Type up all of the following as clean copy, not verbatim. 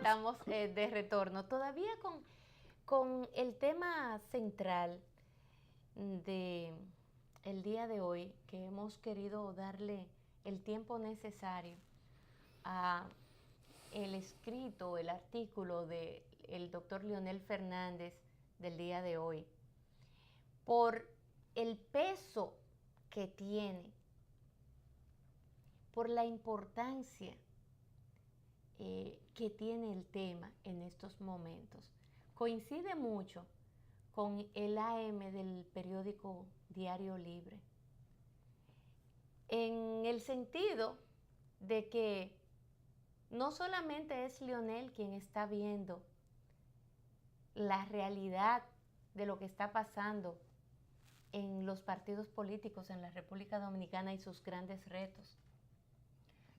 estamos de retorno. Todavía con el tema central de el día de hoy, que hemos querido darle el tiempo necesario a el escrito, el artículo del doctor Leonel Fernández del día de hoy, por el peso que tiene, por la importancia que tiene el tema en estos momentos. Coincide mucho con el AM del periódico Diario Libre, en el sentido de que no solamente es Leonel quien está viendo la realidad de lo que está pasando en los partidos políticos en la República Dominicana y sus grandes retos,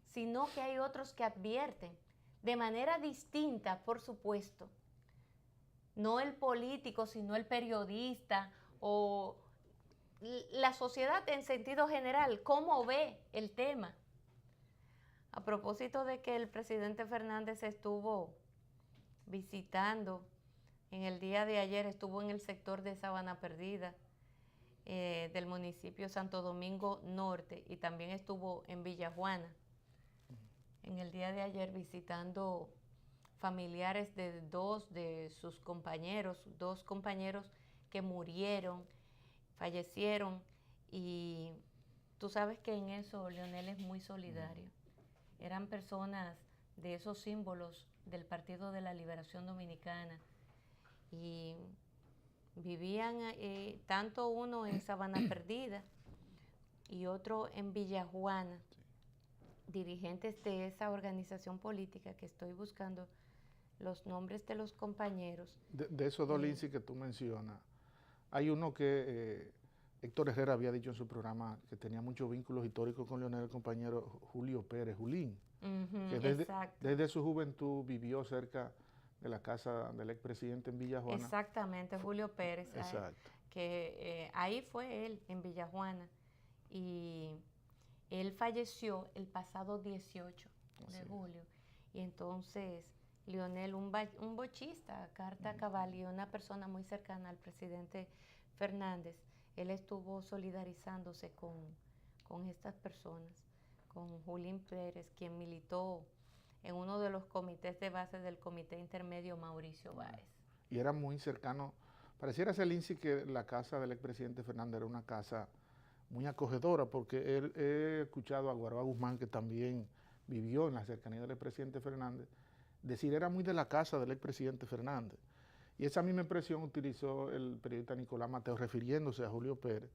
sino que hay otros que advierten de manera distinta, por supuesto, no el político, sino el periodista o la sociedad en sentido general, cómo ve el tema. A propósito de que el presidente Fernández estuvo visitando en el día de ayer, estuvo en el sector de Sabana Perdida, del municipio Santo Domingo Norte, y también estuvo en Villajuana en el día de ayer visitando familiares de dos de sus compañeros, dos compañeros que murieron, fallecieron, y tú sabes que en eso Leonel es muy solidario. Eran personas de esos símbolos del Partido de la Liberación Dominicana y vivían tanto uno en Sabana Perdida y otro en Villajuana, dirigentes de esa organización política que estoy buscando los nombres de los compañeros. De esos dos Lindsay que tú mencionas, hay uno que Héctor Herrera había dicho en su programa que tenía muchos vínculos históricos con Leonel, el compañero Julio Pérez, Julín, que desde su juventud vivió cerca de la casa del expresidente en Villajuana. Exactamente, Julio Pérez. Exacto. Que ahí fue él, en Villajuana, y él falleció el pasado 18 de julio. Y entonces Leonel, un bochista, carta cabal y una persona muy cercana al presidente Fernández, él estuvo solidarizándose con estas personas, con Julín Pérez, quien militó en uno de los comités de base del Comité Intermedio Mauricio Báez. Y era muy cercano. Pareciera ser, Lindsay, que la casa del expresidente Fernández era una casa muy acogedora, porque he escuchado a Guaroa Guzmán, que también vivió en la cercanía del expresidente Fernández, decir era muy de la casa del expresidente Fernández. Y esa misma expresión utilizó el periodista Nicolás Mateo, refiriéndose a Julio Pérez,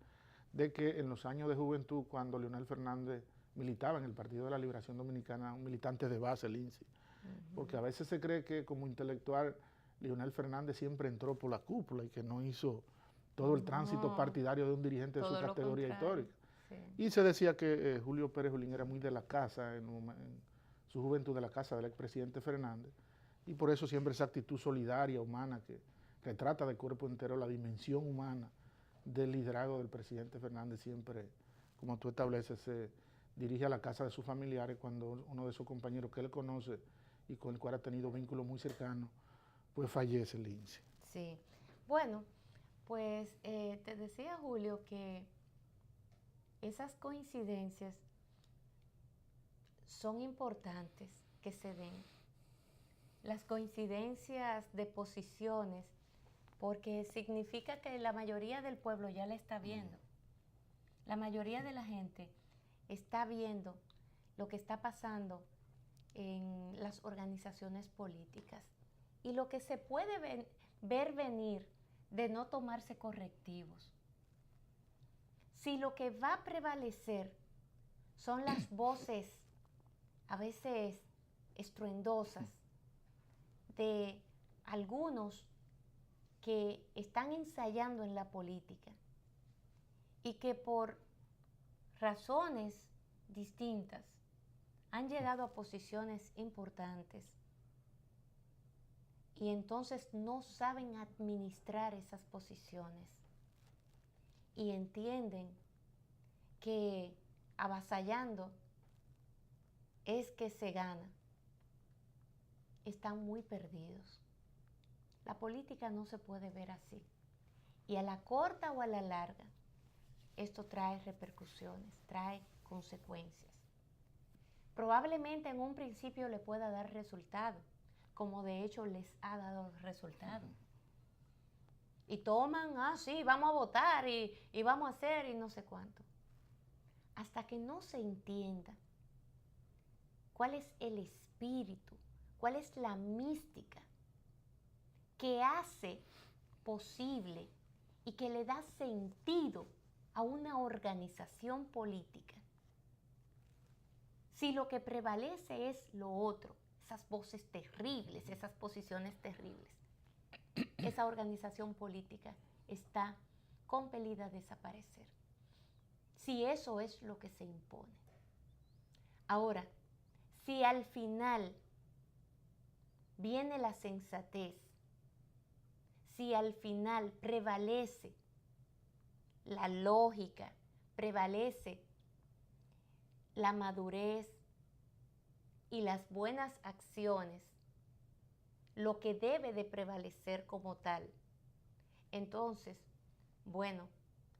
de que en los años de juventud, cuando Leonel Fernández militaba en el Partido de la Liberación Dominicana, un militante de base, Lindsay, porque a veces se cree que como intelectual Leonel Fernández siempre entró por la cúpula y que no hizo todo el tránsito partidario de un dirigente de su categoría histórica. Sí. Y se decía que Julio Pérez Julín era muy de la casa, en su juventud, de la casa del expresidente Fernández, y por eso siempre esa actitud solidaria, humana, que retrata de cuerpo entero la dimensión humana del liderazgo del presidente Fernández, siempre, como tú estableces, se dirige a la casa de sus familiares cuando uno de sus compañeros que él conoce y con el cual ha tenido vínculos muy cercanos, pues fallece, Lindsay. Sí, bueno, pues te decía, Julio, que esas coincidencias son importantes que se den. Las coincidencias de posiciones, porque significa que la mayoría del pueblo ya la está viendo. La mayoría de la gente está viendo lo que está pasando en las organizaciones políticas y lo que se puede ver venir de no tomarse correctivos. Si lo que va a prevalecer son las voces, a veces estruendosas, de algunos que están ensayando en la política y que por razones distintas han llegado a posiciones importantes y entonces no saben administrar esas posiciones y entienden que avasallando es que se gana. están muy perdidos. La política no se puede ver así. Y a la corta o a la larga, esto trae repercusiones, trae consecuencias. Probablemente en un principio le pueda dar resultado, como de hecho les ha dado resultado. Y toman, sí, vamos a votar y vamos a hacer y no sé cuánto. Hasta que no se entienda cuál es el espíritu, cuál es la mística que hace posible y que le da sentido a una organización política. Si lo que prevalece es lo otro, esas voces terribles, esas posiciones terribles, esa organización política está compelida a desaparecer. Si eso es lo que se impone. Ahora, si al final viene la sensatez, si al final prevalece la lógica, prevalece la madurez y las buenas acciones, lo que debe de prevalecer como tal, entonces, bueno,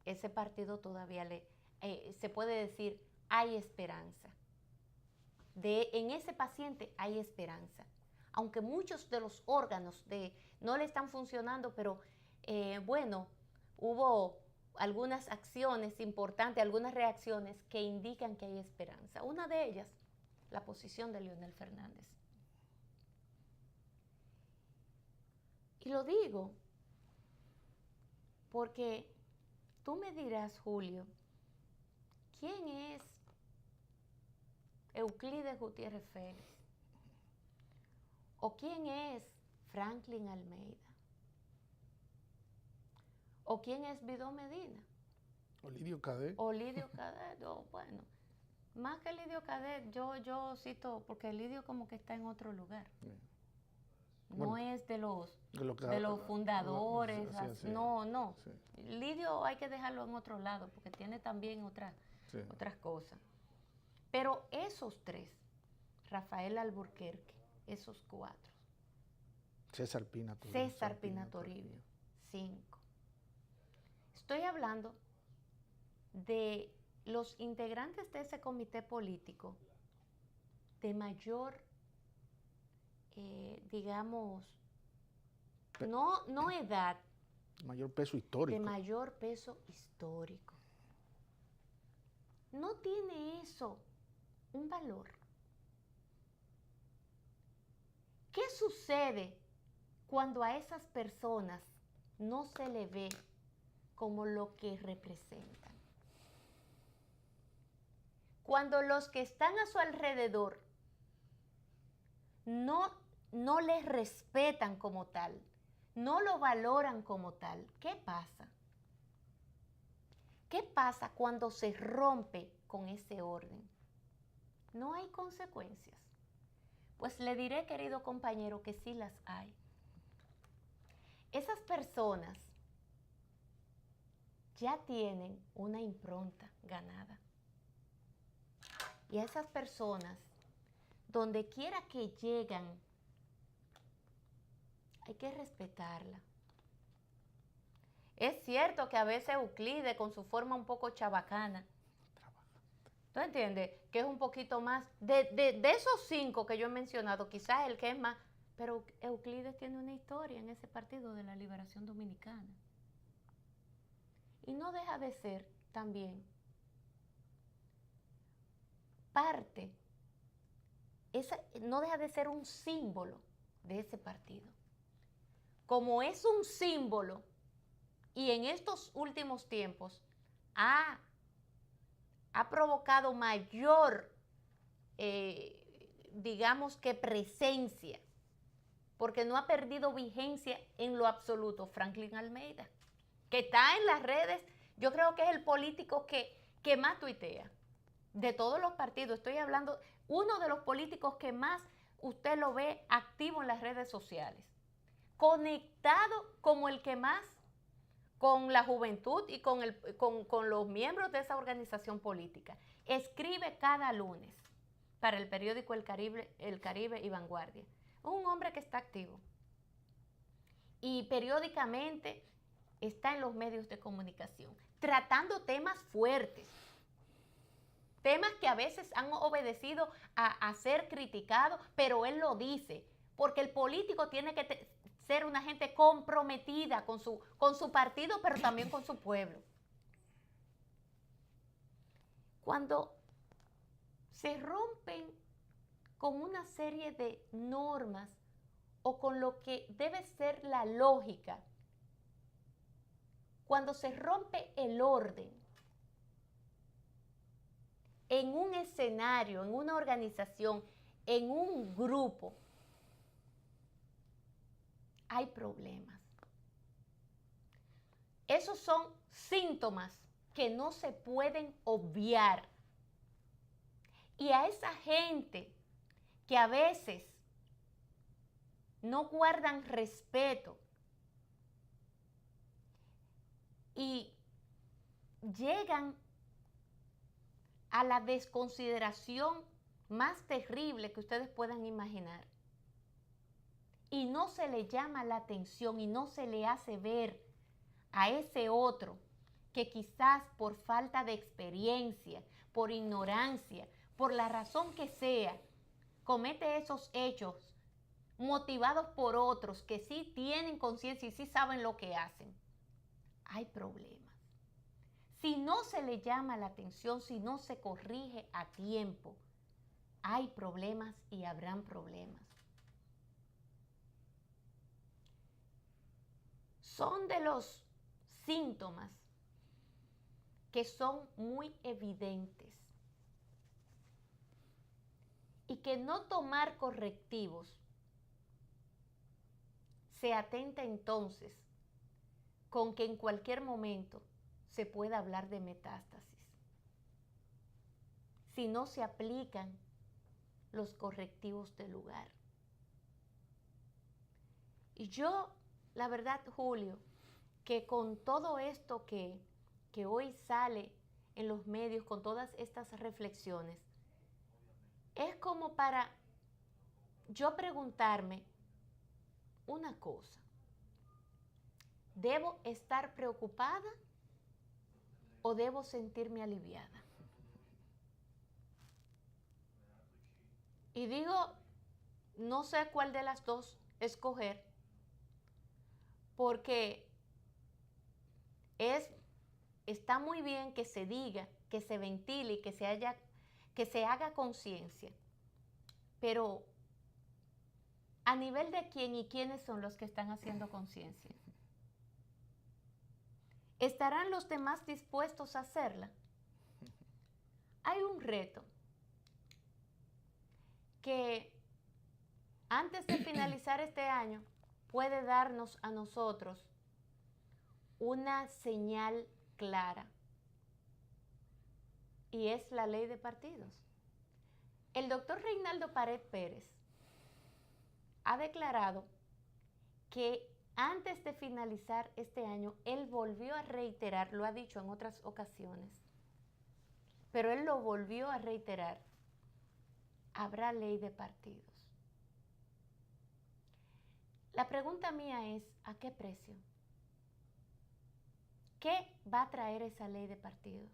ese partido todavía se puede decir, hay esperanza. En ese paciente hay esperanza. Aunque muchos de los órganos no le están funcionando, pero bueno, hubo algunas acciones importantes, algunas reacciones que indican que hay esperanza. Una de ellas, la posición de Leonel Fernández. Y lo digo porque tú me dirás, Julio, ¿quién es Euclides Gutiérrez Félix? ¿O quién es Franklin Almeida? ¿O quién es Vidó Medina? ¿O Lidio Cadet? ¿O Lidio Cadet? Bueno, más que Lidio Cadet, yo cito, porque Lidio como que está en otro lugar. Bien. No bueno, es de los fundadores, sí. No. Sí. Lidio hay que dejarlo en otro lado, porque tiene también otras cosas. Pero esos tres, Rafael Alburquerque, esos cuatro. César Pina Toribio, 5. Estoy hablando de los integrantes de ese comité político de mayor, digamos, no edad. Mayor peso histórico. De mayor peso histórico. ¿No tiene eso un valor? ¿Qué sucede cuando a esas personas no se le ve como lo que representan? Cuando los que están a su alrededor no les respetan como tal, no lo valoran como tal, ¿qué pasa? ¿Qué pasa cuando se rompe con ese orden? No hay consecuencias. Pues le diré, querido compañero, que sí las hay. Esas personas ya tienen una impronta ganada. Y a esas personas, donde quiera que llegan, hay que respetarla. Es cierto que a veces Euclides, con su forma un poco chabacana, ¿tú entiendes? Que es un poquito más, de esos 5 que yo he mencionado, quizás el que es más, pero Euclides tiene una historia en ese Partido de la Liberación Dominicana. Y no deja de ser también parte, no deja de ser un símbolo de ese partido. Como es un símbolo, y en estos últimos tiempos ha provocado mayor, digamos que presencia, porque no ha perdido vigencia en lo absoluto, Franklin Almeida, que está en las redes. Yo creo que es el político que más tuitea de todos los partidos. Estoy hablando, uno de los políticos que más usted lo ve activo en las redes sociales, conectado como el que más con la juventud y con los miembros de esa organización política. Escribe cada lunes para el periódico El Caribe y Vanguardia. un hombre que está activo y periódicamente está en los medios de comunicación, tratando temas fuertes, temas que a veces han obedecido a ser criticados, pero él lo dice, porque el político tiene que ser una gente comprometida con su partido, pero también con su pueblo. Cuando se rompen con una serie de normas o con lo que debe ser la lógica, cuando se rompe el orden en un escenario, en una organización, en un grupo, hay problemas. Esos son síntomas que no se pueden obviar. Y a esa gente que a veces no guardan respeto y llegan a la desconsideración más terrible que ustedes puedan imaginar, y no se le llama la atención y no se le hace ver a ese otro que quizás por falta de experiencia, por ignorancia, por la razón que sea, comete esos hechos motivados por otros que sí tienen conciencia y sí saben lo que hacen. Hay problemas. Si no se le llama la atención, si no se corrige a tiempo, hay problemas y habrán problemas. Son de los síntomas que son muy evidentes y que no tomar correctivos se atenta entonces con que en cualquier momento se pueda hablar de metástasis si no se aplican los correctivos del lugar. Y yo, la verdad, Julio, que con todo esto que hoy sale en los medios, con todas estas reflexiones, es como para yo preguntarme una cosa. ¿Debo estar preocupada o debo sentirme aliviada? Y digo, no sé cuál de las dos escoger, porque está muy bien que se diga, que se ventile y que se haga conciencia, pero ¿a nivel de quién y quiénes son los que están haciendo conciencia? ¿Estarán los demás dispuestos a hacerla? Hay un reto que antes de finalizar este año puede darnos a nosotros una señal clara, y es la ley de partidos. El doctor Reinaldo Pared Pérez ha declarado que antes de finalizar este año, él volvió a reiterar, lo ha dicho en otras ocasiones, pero él lo volvió a reiterar, habrá ley de partidos. La pregunta mía es, ¿a qué precio? ¿Qué va a traer esa ley de partidos?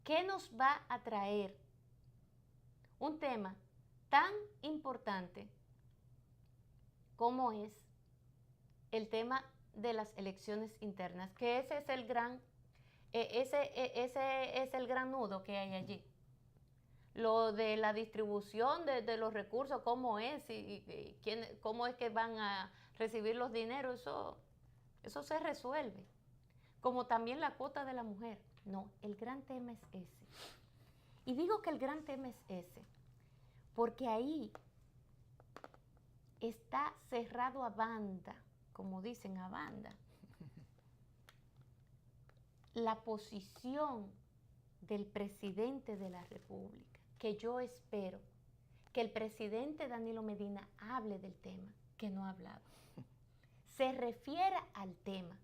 ¿Qué nos va a traer un tema tan importante como es el tema de las elecciones internas? Que ese es el gran, ese es el gran nudo que hay allí. Lo de la distribución de los recursos, cómo es y cómo es que van a recibir los dineros, eso se resuelve. Como también la cuota de la mujer. No, el gran tema es ese. Y digo que el gran tema es ese, porque ahí está cerrado a banda, como dicen, a banda, la posición del presidente de la República, que yo espero que el presidente Danilo Medina hable del tema, que no ha hablado, se refiera al tema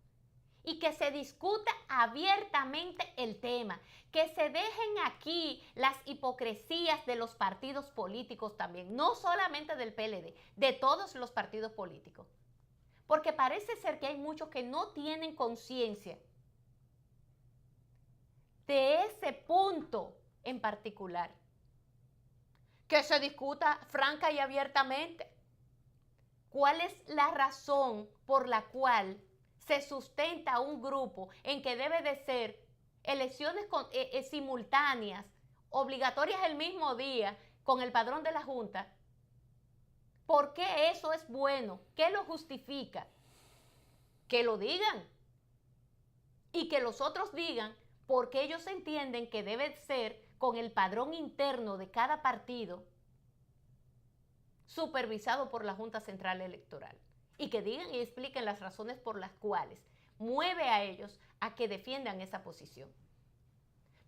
y que se discuta abiertamente el tema, que se dejen aquí las hipocresías de los partidos políticos también, no solamente del PLD, de todos los partidos políticos. Porque parece ser que hay muchos que no tienen conciencia de ese punto en particular. Que se discuta franca y abiertamente cuál es la razón por la cual se sustenta un grupo en que debe de ser elecciones simultáneas, obligatorias el mismo día, con el padrón de la Junta. ¿Por qué eso es bueno? ¿Qué lo justifica? Que lo digan. Y que los otros digan, porque ellos entienden que debe ser con el padrón interno de cada partido, supervisado por la Junta Central Electoral, y que digan y expliquen las razones por las cuales mueve a ellos a que defiendan esa posición.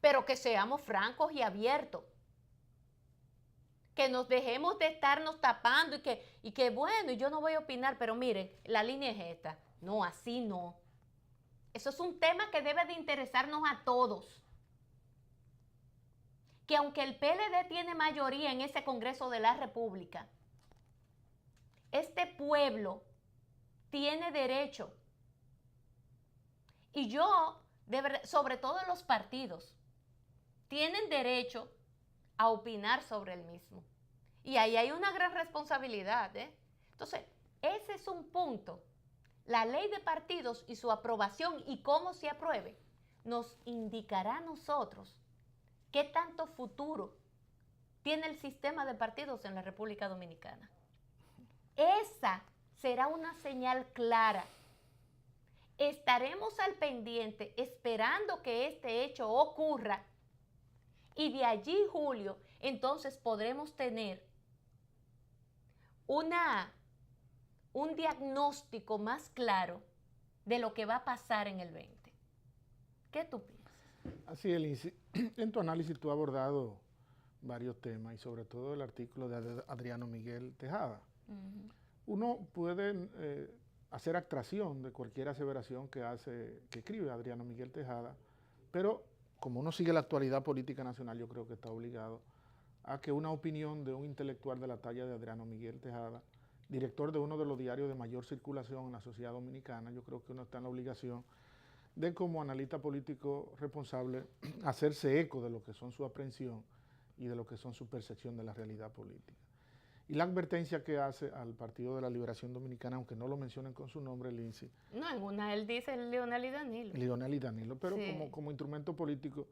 Pero que seamos francos y abiertos, que nos dejemos de estarnos tapando y que bueno, yo no voy a opinar, pero miren, la línea es esta. No, así no. Eso es un tema que debe de interesarnos a todos. Que aunque el PLD tiene mayoría en ese Congreso de la República, este pueblo tiene derecho. Y yo, de verdad, sobre todo los partidos, tienen derecho a opinar sobre el mismo. Y ahí hay una gran responsabilidad, ¿eh? Entonces, ese es un punto. La ley de partidos y su aprobación y cómo se apruebe nos indicará a nosotros qué tanto futuro tiene el sistema de partidos en la República Dominicana. Esa será una señal clara. Estaremos al pendiente esperando que este hecho ocurra y de allí, Julio, entonces podremos tener un diagnóstico más claro de lo que va a pasar en el 20. ¿Qué tú piensas? Así es, Lindsay. En tu análisis tú has abordado varios temas y sobre todo el artículo de Adriano Miguel Tejada. Uno puede hacer abstracción de cualquier aseveración que escribe Adriano Miguel Tejada, pero como uno sigue la actualidad política nacional, yo creo que está obligado a que una opinión de un intelectual de la talla de Adriano Miguel Tejada, director de uno de los diarios de mayor circulación en la sociedad dominicana, yo creo que uno está en la obligación de, como analista político responsable, hacerse eco de lo que son su aprehensión y de lo que son su percepción de la realidad política. Y la advertencia que hace al Partido de la Liberación Dominicana, aunque no lo mencionen con su nombre, Lindsay. No, en una él dice Leonel y Danilo. Leonel y Danilo, pero sí, como instrumento político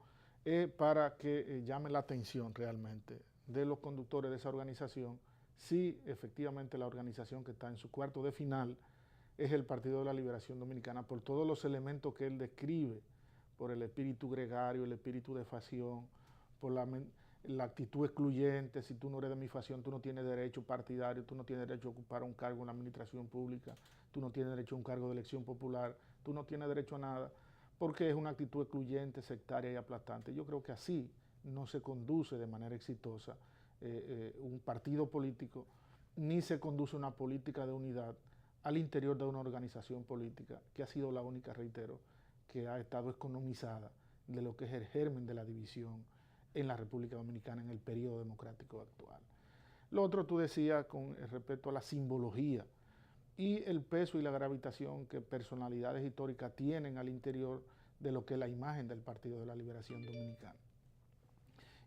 para que llame la atención realmente de los conductores de esa organización, si efectivamente la organización que está en su cuarto de final es el Partido de la Liberación Dominicana, por todos los elementos que él describe, por el espíritu gregario, el espíritu de facción, por la actitud excluyente. Si tú no eres de mi facción, tú no tienes derecho partidario, tú no tienes derecho a ocupar un cargo en la administración pública, tú no tienes derecho a un cargo de elección popular, tú no tienes derecho a nada, porque es una actitud excluyente, sectaria y aplastante. Yo creo que así no se conduce de manera exitosa un partido político, ni se conduce una política de unidad al interior de una organización política que ha sido la única, reitero, que ha estado economizada de lo que es el germen de la división en la República Dominicana en el periodo democrático actual. Lo otro tú decías con respecto a la simbología y el peso y la gravitación que personalidades históricas tienen al interior de lo que es la imagen del Partido de la Liberación Dominicana.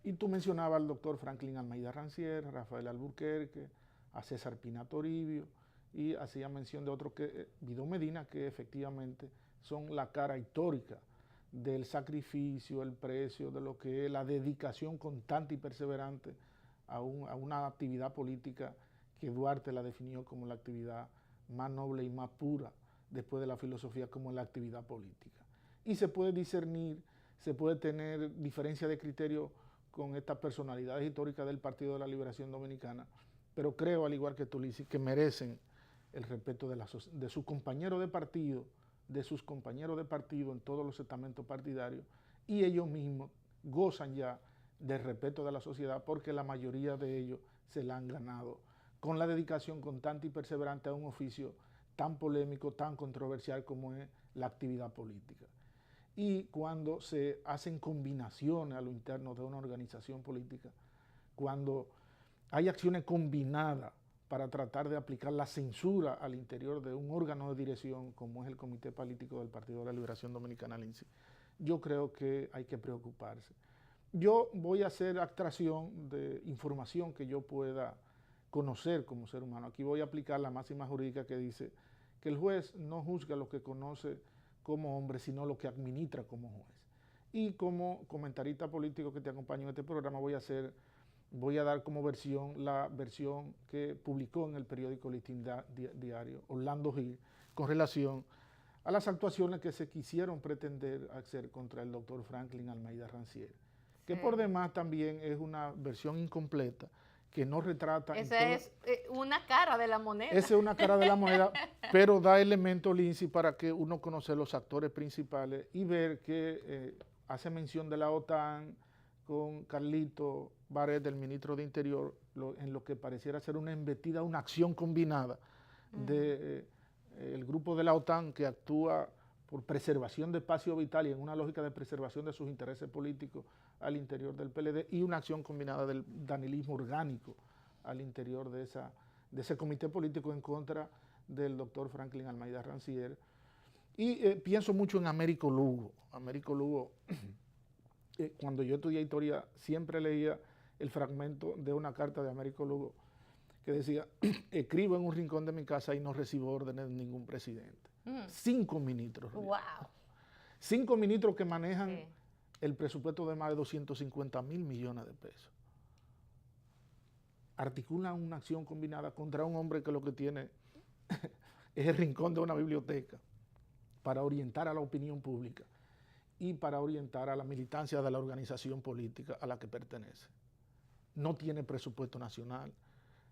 Y tú mencionabas al doctor Franklin Almeida Rancière, Rafael Alburquerque, a César Pina Toribio, y hacía mención de otros, Guido Medina, que efectivamente son la cara histórica del sacrificio, el precio, de lo que es la dedicación constante y perseverante a una actividad política que Duarte la definió como la actividad más noble y más pura después de la filosofía, como la actividad política. Y se puede discernir, se puede tener diferencia de criterio con estas personalidades históricas del Partido de la Liberación Dominicana, pero creo, al igual que tú, Lizzy, que merecen el respeto de sus compañeros de partido, en todos los estamentos partidarios, y ellos mismos gozan ya del respeto de la sociedad porque la mayoría de ellos se la han ganado con la dedicación constante y perseverante a un oficio tan polémico, tan controversial como es la actividad política. Y cuando se hacen combinaciones a lo interno de una organización política, cuando hay acciones combinadas para tratar de aplicar la censura al interior de un órgano de dirección como es el Comité Político del Partido de la Liberación Dominicana, el INSI, yo creo que hay que preocuparse. Yo voy a hacer abstracción de información que yo pueda conocer como ser humano. Aquí voy a aplicar la máxima jurídica que dice que el juez no juzga lo que conoce como hombre, sino lo que administra como juez. Y como comentarista político que te acompaño en este programa, voy a dar como versión la versión que publicó en el periódico Listín Diario Orlando Gil con relación a las actuaciones que se quisieron pretender hacer contra el doctor Franklin Almeida Rancière, que por demás también es una versión incompleta, que no retrata... Esa es una cara de la moneda. Esa es una cara de la moneda, pero da elementos, Lindsay, para que uno conozca los actores principales y ver que hace mención de la OTAN con Carlito Baret, el ministro de Interior, en lo que pareciera ser una embestida, una acción combinada del grupo de la OTAN que actúa por preservación de espacio vital y en una lógica de preservación de sus intereses políticos al interior del PLD, y una acción combinada del danilismo orgánico al interior de ese comité político en contra del doctor Franklin Almeida Rancière. Y pienso mucho en Américo Lugo. Américo Lugo, cuando yo estudié historia, siempre leía el fragmento de una carta de Américo Lugo que decía: escribo en un rincón de mi casa y no recibo órdenes de ningún presidente. 5 ministros. ¡Wow! 5 ministros que manejan el presupuesto de más de 250.000 millones de pesos. Articulan una acción combinada contra un hombre que lo que tiene es el rincón de una biblioteca para orientar a la opinión pública y para orientar a la militancia de la organización política a la que pertenece. No tiene presupuesto nacional,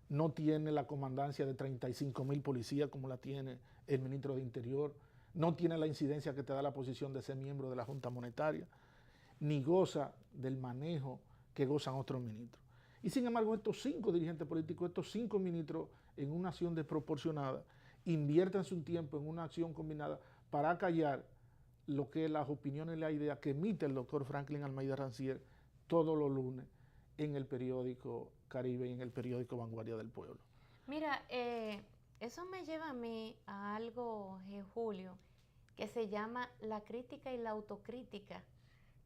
no tiene la comandancia de 35.000 policías como la tiene el ministro de Interior, no tiene la incidencia que te da la posición de ser miembro de la Junta Monetaria, ni goza del manejo que gozan otros ministros. Y sin embargo, estos 5 dirigentes políticos, estos 5 ministros, en una acción desproporcionada, invierten su tiempo en una acción combinada para callar lo que es las opiniones y la idea que emite el doctor Franklin Almeida Rancière todos los lunes en el periódico Caribe y en el periódico Vanguardia del Pueblo. Mira, eso me lleva a mí a algo, Julio, que se llama la crítica y la autocrítica,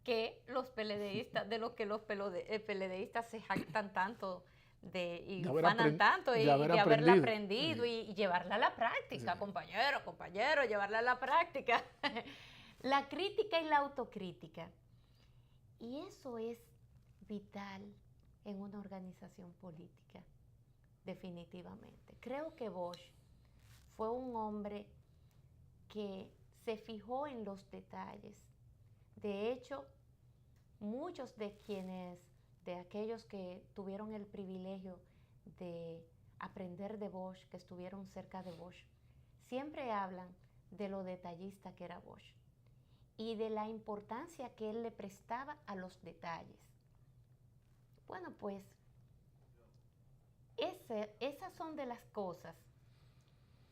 que los PLDistas, de lo que los PLDistas se jactan tanto y ufanan tanto y de haberla aprendido y llevarla a la práctica, sí. compañero, llevarla a la práctica. La crítica y la autocrítica. Y eso es vital en una organización política, definitivamente. Creo que Bosch fue un hombre que se fijó en los detalles. De hecho, muchos de aquellos que tuvieron el privilegio de aprender de Bosch, que estuvieron cerca de Bosch, siempre hablan de lo detallista que era Bosch y de la importancia que él le prestaba a los detalles. Bueno, pues, esas son de las cosas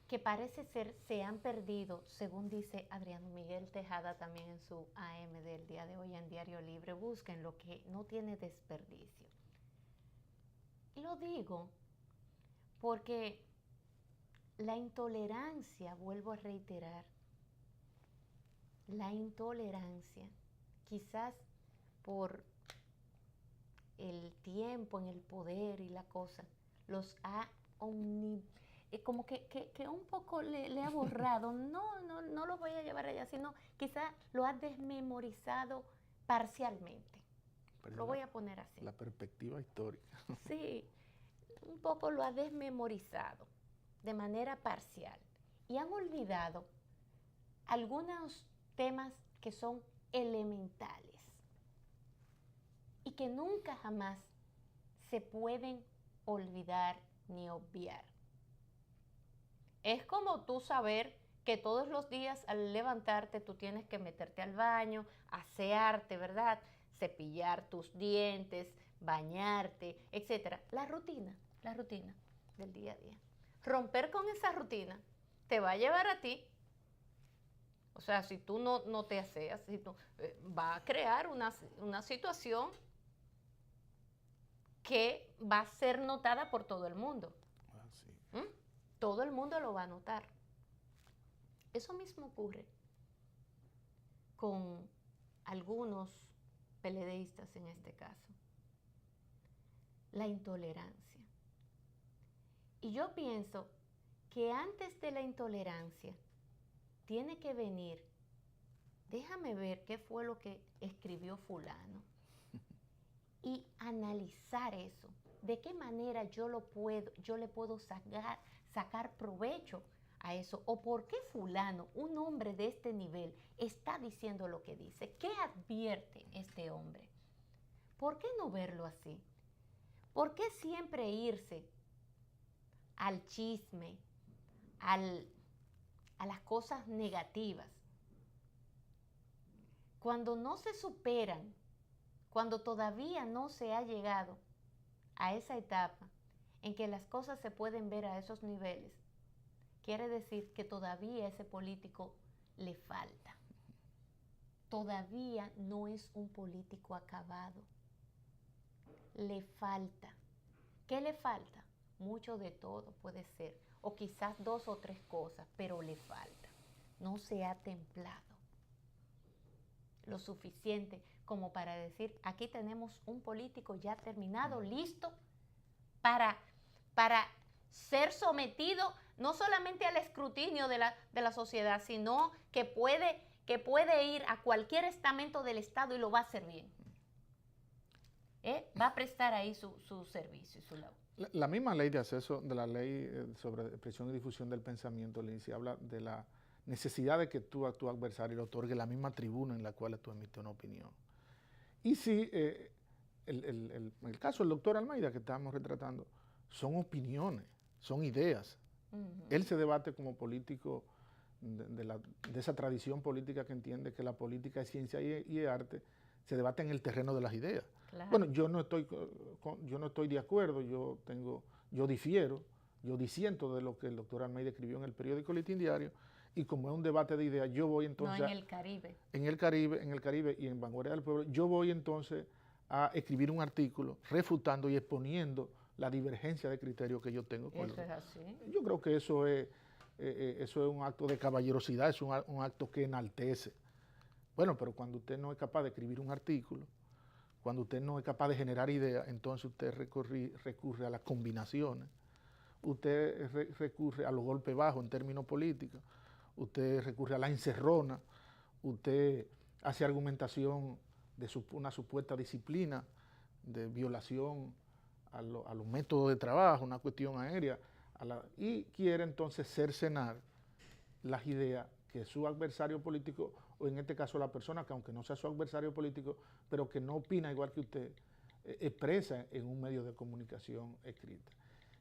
que parece ser se han perdido, según dice Adriano Miguel Tejada también en su AM del día de hoy en Diario Libre. Busquen lo que no tiene desperdicio. Lo digo porque la intolerancia, vuelvo a reiterar, la intolerancia, quizás por el tiempo en el poder y la cosa, los ha como que un poco le ha borrado. No lo voy a llevar allá, sino quizás lo ha desmemorizado parcialmente. Pero lo voy a poner así. La perspectiva histórica. Sí, un poco lo ha desmemorizado de manera parcial y han olvidado algunos temas que son elementales y que nunca jamás se pueden olvidar ni obviar. Es como tú saber que todos los días al levantarte tú tienes que meterte al baño, asearte, ¿verdad? Cepillar tus dientes, bañarte, etc. La rutina del día a día. Romper con esa rutina te va a llevar a ti. O sea, si tú no te aseas, si tú, va a crear una situación que va a ser notada por todo el mundo. ¿Mm? Todo el mundo lo va a notar. Eso mismo ocurre con algunos PLDistas en este caso. La intolerancia. Y yo pienso que antes de la intolerancia tiene que venir, déjame ver qué fue lo que escribió fulano y analizar eso. ¿De qué manera yo le puedo sacar provecho a eso? ¿O por qué fulano, un hombre de este nivel, está diciendo lo que dice? ¿Qué advierte este hombre? ¿Por qué no verlo así? ¿Por qué siempre irse al chisme, a las cosas negativas? Cuando no se superan, cuando todavía no se ha llegado a esa etapa en que las cosas se pueden ver a esos niveles, quiere decir que todavía a ese político le falta. Todavía no es un político acabado. Le falta. ¿Qué le falta? Mucho de todo puede ser, o quizás 2 o 3 cosas, pero le falta. No se ha templado lo suficiente como para decir, aquí tenemos un político ya terminado, listo, para ser sometido no solamente al escrutinio de la sociedad, sino que puede ir a cualquier estamento del Estado y lo va a hacer bien. Va a prestar ahí su servicio y su labor. La misma ley de acceso, de la ley sobre expresión y difusión del pensamiento, Lindsay, habla de la necesidad de que tú a tu adversario le otorgue la misma tribuna en la cual tú emites una opinión. Y sí, el caso del doctor Almeida que estábamos retratando, son opiniones, son ideas. Él se debate como político de esa tradición política que entiende que la política es ciencia y es arte, se debate en el terreno de las ideas. Claro. Bueno, yo no estoy de acuerdo, yo difiero, yo disiento de lo que el doctor Almeida escribió en el periódico Listín Diario, y como es un debate de ideas, yo voy entonces... No, en el Caribe. En el Caribe y en Vanguardia del Pueblo, yo voy entonces a escribir un artículo refutando y exponiendo la divergencia de criterios que yo tengo. Eso es así. Yo creo que eso es un acto de caballerosidad, es un acto que enaltece. Bueno, pero cuando usted no es capaz de escribir un artículo, cuando usted no es capaz de generar ideas, entonces usted recurre a las combinaciones, usted recurre a los golpes bajos en términos políticos, usted recurre a la encerrona, usted hace argumentación de una supuesta disciplina, de violación a los métodos de trabajo, una cuestión aérea, y quiere entonces cercenar las ideas que su adversario político, o en este caso la persona que aunque no sea su adversario político, pero que no opina igual que usted, expresa en un medio de comunicación escrita.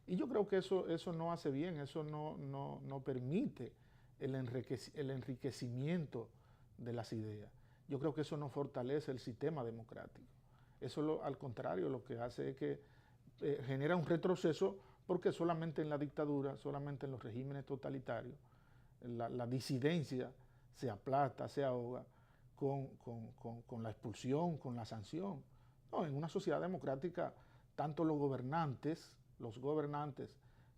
Y yo creo que eso no hace bien, eso no permite el enriquecimiento de las ideas. Yo creo que eso no fortalece el sistema democrático. Eso al contrario lo que hace es que genera un retroceso, porque solamente en la dictadura, solamente en los regímenes totalitarios, la disidencia se aplasta, se ahoga con la expulsión, con la sanción. No, en una sociedad democrática, tanto los gobernantes,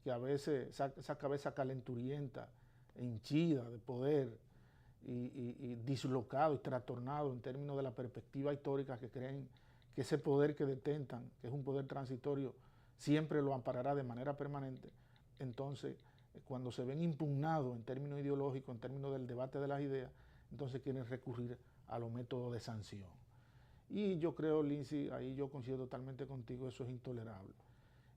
que a veces esa cabeza calenturienta, hinchida de poder y dislocado y trastornado en términos de la perspectiva histórica, que creen que ese poder que detentan, que es un poder transitorio, siempre lo amparará de manera permanente. Entonces, cuando se ven impugnados en términos ideológicos, en términos del debate de las ideas, entonces quieren recurrir a los métodos de sanción. Y yo creo, Lindsay, ahí yo coincido totalmente contigo, eso es intolerable.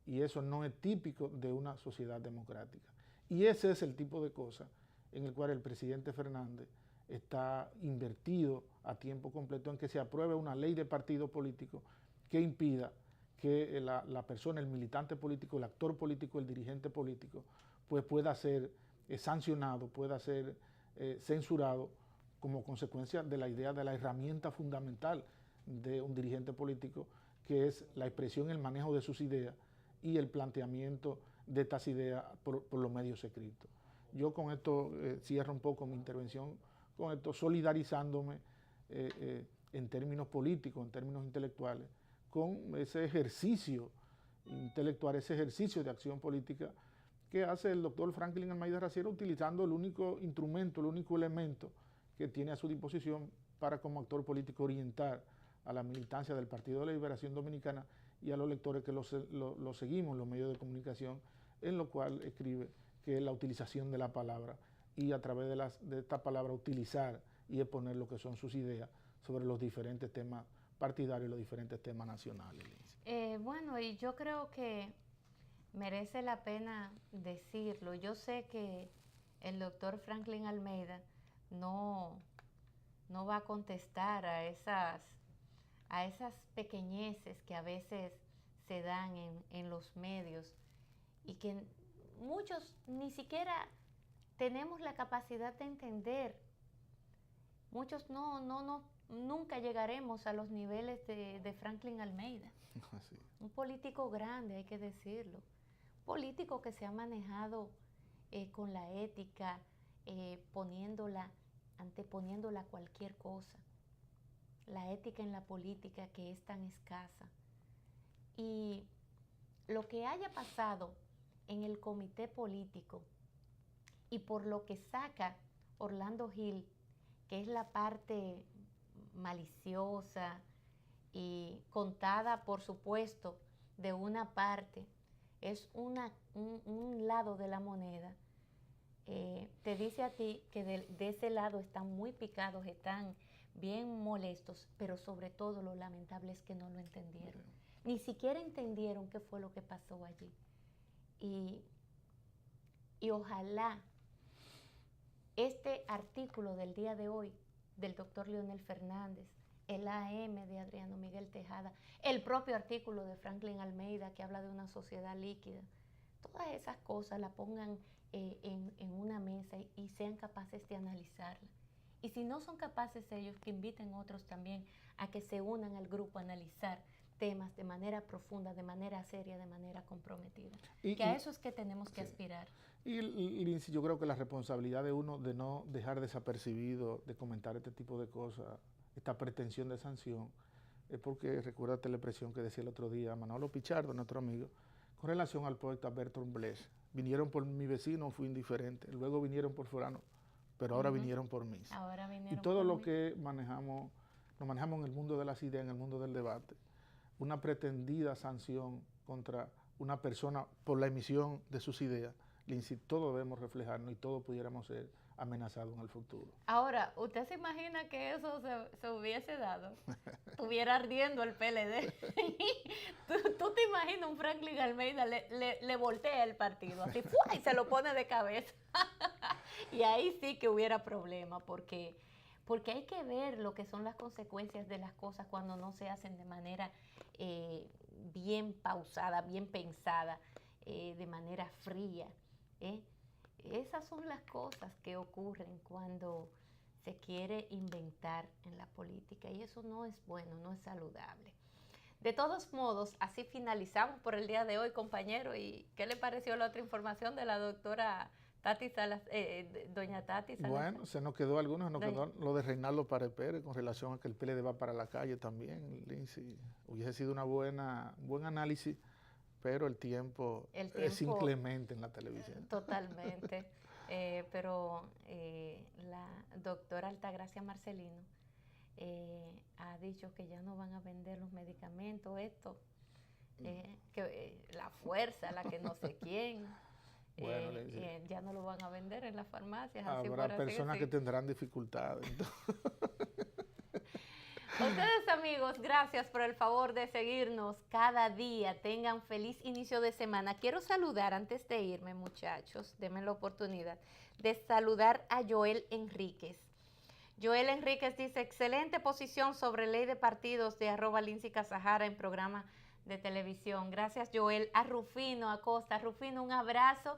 Y eso no es típico de una sociedad democrática. Y ese es el tipo de cosas en el cual el presidente Fernández está invertido a tiempo completo en que se apruebe una ley de partido político que impida que la persona, el militante político, el actor político, el dirigente político, pues pueda ser sancionado, pueda ser censurado como consecuencia de la idea de la herramienta fundamental de un dirigente político, que es la expresión y el manejo de sus ideas y el planteamiento de estas ideas por los medios escritos. Yo con esto cierro un poco mi intervención, con esto solidarizándome en términos políticos, en términos intelectuales, con ese ejercicio intelectual, ese ejercicio de acción política que hace el doctor Franklin Almeida Raciero, utilizando el único instrumento, el único elemento que tiene a su disposición para como actor político orientar a la militancia del Partido de la Liberación Dominicana y a los lectores que lo seguimos en los medios de comunicación, en lo cual escribe que es la utilización de la palabra y a través de esta palabra utilizar y exponer lo que son sus ideas sobre los diferentes temas partidarios y los diferentes temas nacionales. Bueno, y yo creo que merece la pena decirlo. Yo sé que el doctor Franklin Almeida no va a contestar a esas pequeñeces que a veces se dan en los medios y que muchos ni siquiera tenemos la capacidad de entender. Muchos nunca llegaremos a los niveles de Franklin Almeida. Así. Un político grande, hay que decirlo. Político que se ha manejado con la ética, anteponiéndola a cualquier cosa. La ética en la política que es tan escasa. Y lo que haya pasado en el comité político y por lo que saca Orlando Gil, que es la parte maliciosa y contada, por supuesto, de una parte, es un lado de la moneda, te dice a ti que de ese lado están muy picados, están bien molestos, pero sobre todo lo lamentable es que no lo entendieron. Ni siquiera entendieron qué fue lo que pasó allí. Y ojalá este artículo del día de hoy del doctor Leonel Fernández, el AM de Adriano Miguel Tejada, el propio artículo de Franklin Almeida que habla de una sociedad líquida, todas esas cosas la pongan en una mesa y sean capaces de analizarla. Y si no son capaces ellos, que inviten otros también a que se unan al grupo a analizar temas de manera profunda, de manera seria, de manera comprometida. Que a eso es que tenemos que aspirar. Y yo creo que la responsabilidad de uno de no dejar desapercibido, de comentar este tipo de cosas, esta pretensión de sanción, es porque recuérdate la expresión que decía el otro día Manolo Pichardo, nuestro amigo, con relación al poeta Bertolt Brecht. Vinieron por mi vecino, fui indiferente. Luego vinieron por fulano, pero ahora vinieron por mí. Y todo lo que manejamos, nos manejamos en el mundo de las ideas, en el mundo del debate, una pretendida sanción contra una persona por la emisión de sus ideas, todos debemos reflejarnos y todos pudiéramos ser amenazados en el futuro. Ahora, ¿usted se imagina que eso se hubiese dado? Estuviera ardiendo el PLD. ¿Tú te imaginas un Franklin Almeida le voltea el partido, así, ¡fua! Y se lo pone de cabeza. Y ahí sí que hubiera problema, porque hay que ver lo que son las consecuencias de las cosas cuando no se hacen de manera bien pausada, bien pensada, de manera fría. Esas son las cosas que ocurren cuando se quiere inventar en la política y eso no es bueno, no es saludable. De todos modos, así finalizamos por el día de hoy, compañero. ¿Y qué le pareció la otra información de la doctora Tati Salazar, doña Tati Salazar? Bueno, se nos quedó algunos, nos quedó lo de Reinaldo Párez Pérez con relación a que el PLD va para la calle también, Lindsay. Hubiese sido un buen análisis, pero el tiempo es inclemente en la televisión. Totalmente. Pero la doctora Altagracia Marcelino ha dicho que ya no van a vender los medicamentos, que la fuerza, la que no sé quién, bueno, ya no lo van a vender en las farmacias. Habrá personas que tendrán dificultades. Ustedes, amigos, gracias por el favor de seguirnos cada día. Tengan feliz inicio de semana. Quiero saludar, antes de irme, muchachos, denme la oportunidad de saludar a Joel Enríquez. Joel Enríquez dice, excelente posición sobre ley de partidos de @LindsayCasajara en programa de televisión. Gracias, Joel. A Rufino Acosta. Rufino, un abrazo.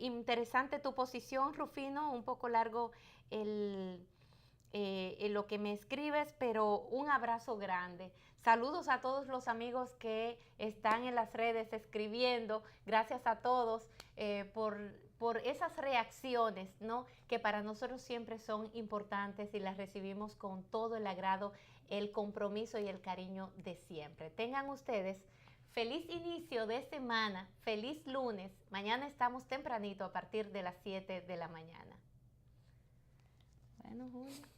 Interesante tu posición, Rufino. Un poco largo lo que me escribes, pero un abrazo grande. Saludos a todos los amigos que están en las redes escribiendo. Gracias a todos por esas reacciones, ¿no? Que para nosotros siempre son importantes y las recibimos con todo el agrado, el compromiso y el cariño de siempre. Tengan ustedes feliz inicio de semana, feliz lunes. Mañana estamos tempranito a partir de las 7 de la mañana. Bueno, Julio.